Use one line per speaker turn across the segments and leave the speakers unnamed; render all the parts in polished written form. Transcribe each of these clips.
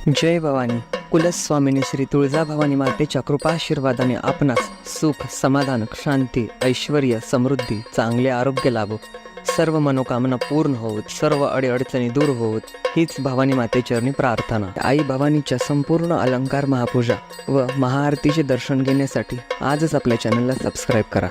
जय भवानी. कुलस्वामिनी श्री तुळजाभवानी मातेच्या कृपाशीर्वादाने आपणास सुख, समाधान, शांती, ऐश्वर्य, समृद्धी, चांगले आरोग्य लाभो, सर्व मनोकामना पूर्ण होत, सर्व अडीअडचणी दूर होत, हीच भवानी मातेचरणी प्रार्थना. आई भवानीच्या संपूर्ण अलंकार महापूजा व महाआरतीचे दर्शन घेण्यासाठी आजच आपल्या चॅनलला सबस्क्राईब करा.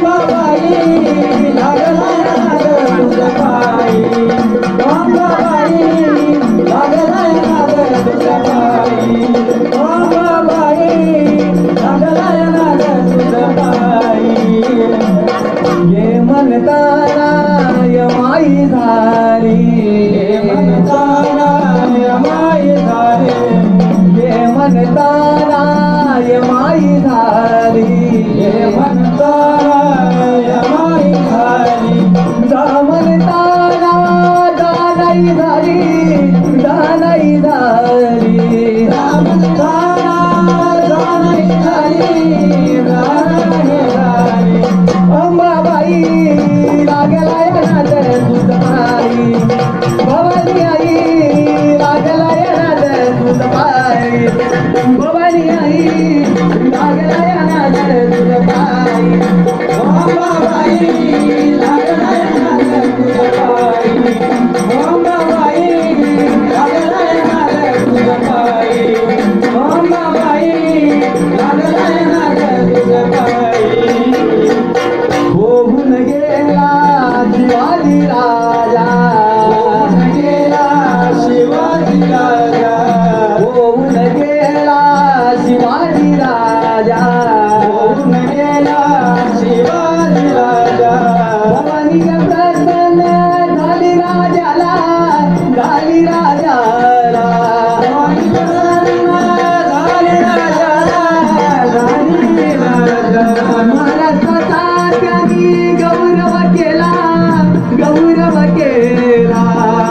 Bye.
ये म्हणताना यमाई झाली,
ये म्हणताना यमाई झाली,
ये म्हणताना यमाई झाली,
ये म्हणताना यमाई झाली,
जा म्हणताना दानाई झाली, दानाई झाली,
जा म्हणताना जाणाई झाली, जाणाई झाली.
अंबाबाई लागला येणार दूध पाई, भवानी आई लागला येणार दूध पाई, भवानी आई लागला येणार दूध पाई,
अंबाबाई लागला येणार तुझ पायी, अंबाबाई लागला येणार तुझ पायी, अंबाबाई लागला येणार तुझ पायी.
होऊन गेला शिवाजी राजा,
होऊन गेला शिवाजी राजा,
होऊन गेला शिवाजी राजा,
होऊन गेला शिवाजी राजा.
भवानी प्रसन्न झाली राजाला, झाली राजाला,
भवानी प्रसन्न झाली राजाला, झाली राजाला.
महाराष्ट्राचा त्यांनी गौरव केला, गौरव केला,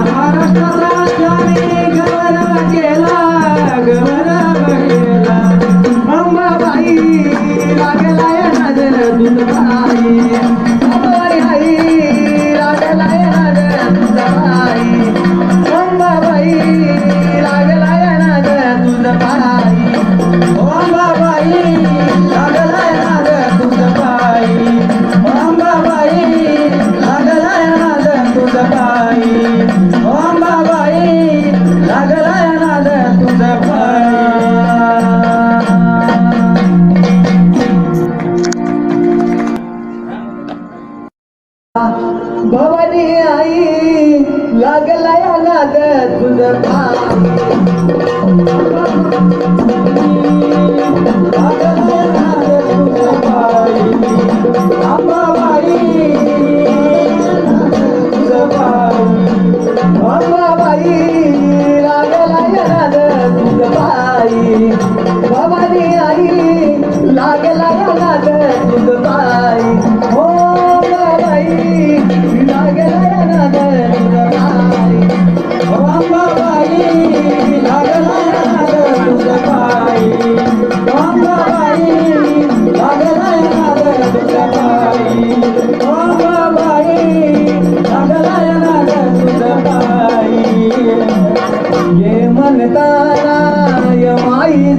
महाराष्ट्र राज्याने गौरव केला, गौरव केला.
अंबाबाई लागला येणार दूध पाई, भवानी आई लागला येणार दूध पाई, अंबाबाई लागला येणार दूध पाई,
अंबाबाई लागला येणार तुझ पायी, अंबाबाई लागला येणार तुझ पायी, अंबाबाई लागला येणार तुझ पायी.
भवानी आई लागला येणार दूध पाई,
लागला येणार तुझ पायी, अंबाबाई तुझ पायी,
अंबाबाई लागला येणार दूध पाई, भवानी आई लागला येणार दूध पाई, हो अंबाबाई लागला येणार दूध पाई,
अंबाबाई लागला येणार तुझ पायी, अंबाबाई लागला येणार तुझ पायी, अंबाबाई लागला येणार तुझ पायी.
ये म्हणताना यमाई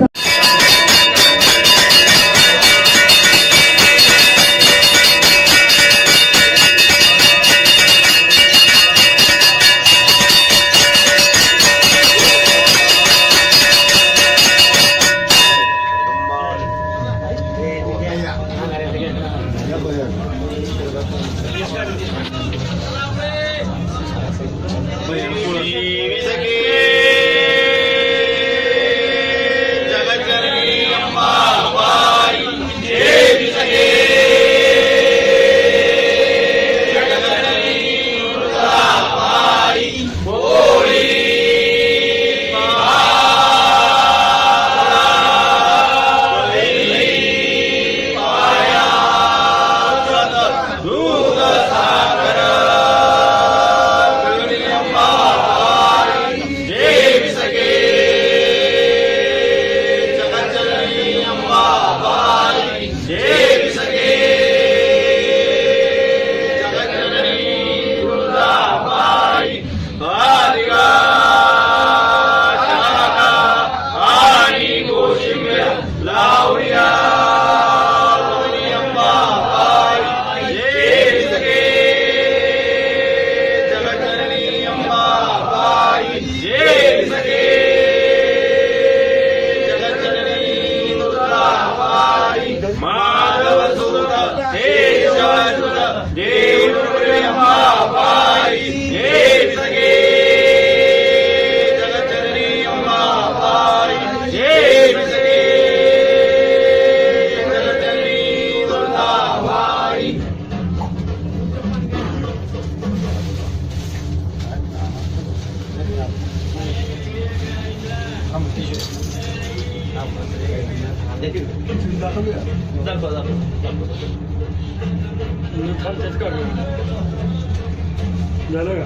झालं का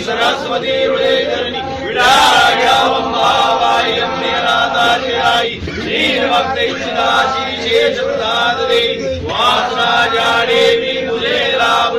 सरस्वती हृदयधरणी विडाळाबाई अम्मेनाथाची आई भक्त इच्छिताशी शेष प्रसाद देवी वासराजा देवी तुझे लाभ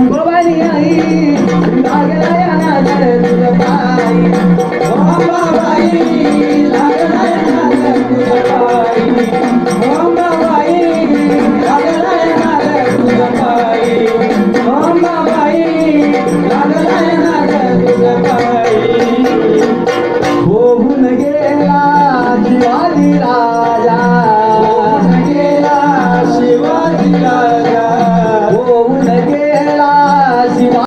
भवानी आई